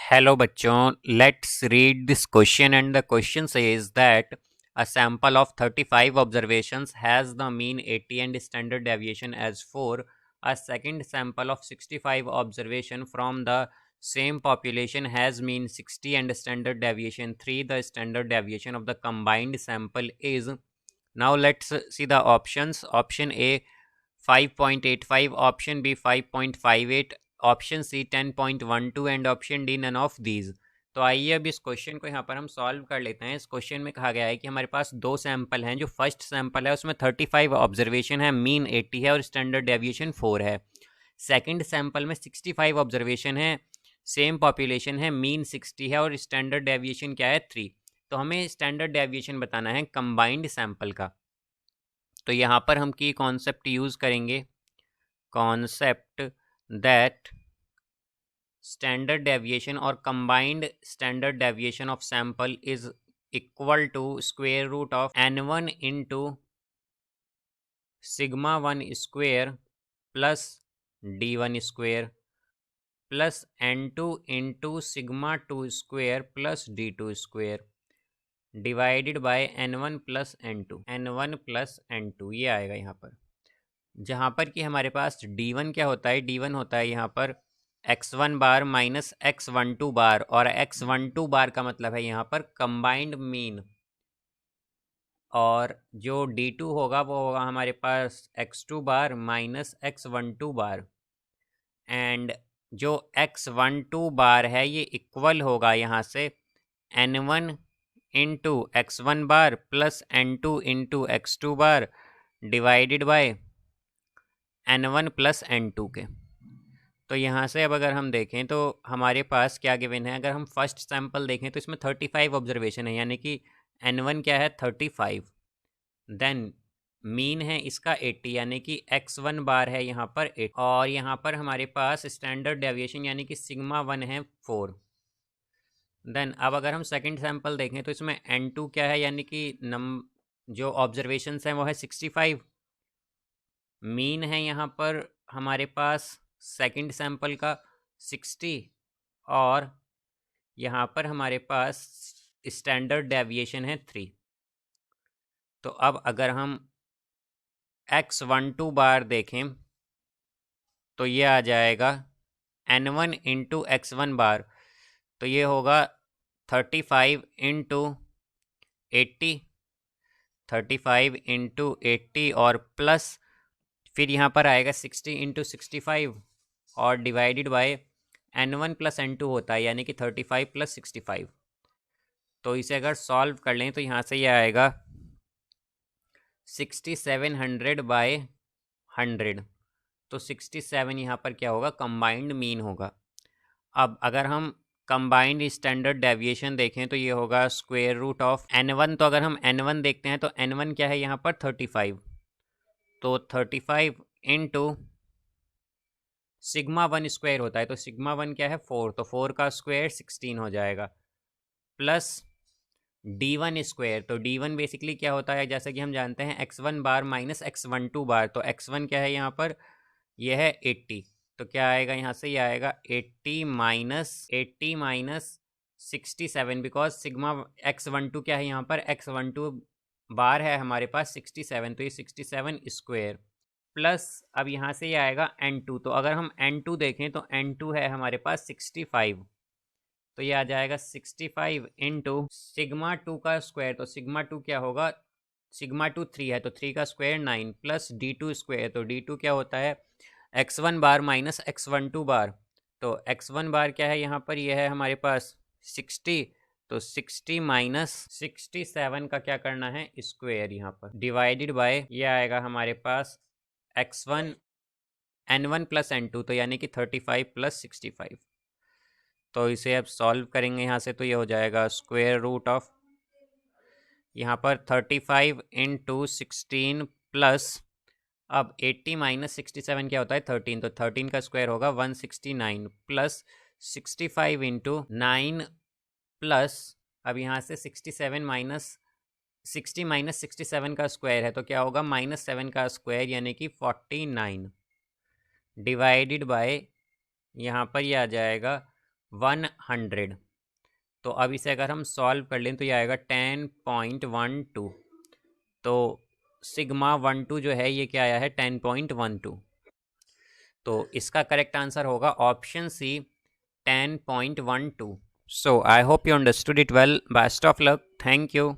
Hello bachon, let's read this question, and the question says that a sample of 35 observations has the mean 80 and standard deviation as 4. A second sample of 65 observation from the same population has mean 60 and standard deviation 3. The standard deviation of the combined sample is. Now let's see the options. Option A 5.85, option B 5.58, option C 10.12 and option D none of these. तो आइए अब इस question को यहाँ पर हम solve कर लेते हैं। इस क्वेश्चन में कहा गया है कि हमारे पास दो सैंपल हैं। जो फर्स्ट सैंपल है उसमें 35 ऑब्जर्वेशन है, मीन 80 है और स्टैंडर्ड डेविएशन 4 है। सेकंड सैंपल में 65 ऑब्जर्वेशन है, सेम पॉपुलेशन है, मीन 60 है और स्टैंडर्ड डेविएशन क्या है 3। तो हमें स्टैंडर्ड डेविएशन बताना है कंबाइंड सैंपल का। तो यहाँ पर हम की कॉन्सेप्ट यूज़ करेंगे, concept that standard deviation or combined standard deviation of sample is equal to square root of n1 into sigma 1 square plus d1 square plus n2 into sigma 2 square plus d2 square divided by n1 plus n2, n1 plus n2 ये आएगा यहाँ पर। जहाँ पर कि हमारे पास d1 क्या होता है, d1 होता है यहाँ पर x1 बार माइनस x12 बार, और x12 बार का मतलब है यहाँ पर कंबाइंड मीन, और जो d2 होगा वो होगा हमारे पास x2 bar minus x12 bar, and जो x12 बार है ये इक्वल होगा यहाँ से n1 into x1 bar plus n2 into x2 bar divided by n1 plus n2 के। तो यहाँ से अब अगर हम देखें तो हमारे पास क्या गिवन है। अगर हम फर्स्ट सैंपल देखें तो इसमें 35 ऑब्जर्वेशन है, यानी कि n1 क्या है 35, देन मीन है इसका 80, यानी कि x1 बार है यहाँ पर 8, और यहाँ पर हमारे पास स्टैंडर्ड डेविएशन यानी कि सिग्मा 1 है 4। देन अब अगर हम सेकंड सैंपल देखें तो इसमें n2 क्या है, यानी कि जो ऑब्जर्वेशंस हैं वो है 65, मीन है यहाँ पर हमारे पास सेकंड सैंपल का 60, और यहाँ पर हमारे पास स्टैंडर्ड डेविएशन है 3। तो अब अगर हम x12 बार देखें तो ये आ जाएगा n1 इंटू x1 बार, तो ये होगा 35 इंटू 80, 35 इंटू 80 और प्लस फिर यहाँ पर आएगा 60 इंटू 65 और divided by n1 plus n2 होता है, यानी कि 35 प्लस 65। तो इसे अगर सॉल्व कर लें तो यहाँ से ये आएगा 6700 बाय 100। तो 67 यहाँ पर क्या होगा, कंबाइंड मीन होगा। अब अगर हम कंबाइंड स्टैंडर्ड डेविएशन देखें तो ये होगा स्क्वायर रूट ऑफ n1। तो अगर हम n1 देखते हैं तो n1 क्या है यहाँ पर 35, तो 35 इंटू सिग्मा 1 स्क्वायर होता है, तो सिग्मा 1 क्या है 4, तो 4 का स्क्वायर 16 हो जाएगा, प्लस d1 स्क्वायर। तो d1 बेसिकली क्या होता है, जैसे कि हम जानते हैं x1 बार माइनस x12 बार, तो x1 क्या है यहाँ पर, यह है 80, तो क्या आएगा यहाँ से, ये आएगा 80 माइनस 67, बिकॉज सिग्मा x12 क्या है यहाँ पर, x12 बार है हमारे पास 67, तो ये 67 स्क्वायर प्लस अब यहाँ से ये आएगा n2। तो अगर हम n2 देखें तो n2 है हमारे पास 65, तो ये आ जाएगा 65 इंटू सिग्मा 2 का स्क्वायर। तो सिग्मा 2 क्या होगा, सिग्मा 2 3 है, तो 3 का स्क्वायर 9 प्लस d2 स्क्वायर। तो d2 क्या होता है x1 बार माइनस x12 बार, तो x1 बार क्या है यहाँ पर, यह है हमारे पास 60, तो 60 माइनस 67 का क्या करना है स्क्वायर यहाँ पर डिवाइडेड बाय, ये आएगा हमारे पास x1 n1 प्लस n2, तो यानी कि 35 प्लस 65। तो इसे अब सॉल्व करेंगे यहाँ से, तो ये हो जाएगा स्क्वायर रूट ऑफ यहाँ पर 35 इंटू 16 प्लस अब 80 माइनस 67 क्या होता है 13, तो 13 का स्क्वायर होगा 169 प्लस 65 इंटू 9 प्लस अब यहाँ से 67 माइनस 60 माइनस 67 का स्क्वायर है, तो क्या होगा माइनस 7 का स्क्वायर यानी कि 49 डिवाइडेड बाय यहाँ पर ये आ जाएगा 100। तो अब इसे अगर हम सॉल्व कर लें तो ये आएगा 10.12। तो सिग्मा 12 जो है ये क्या आया है 10.12। तो इसका करेक्ट आंसर होगा option C 10.12। So I hope you understood it well. Best of luck. Thank you.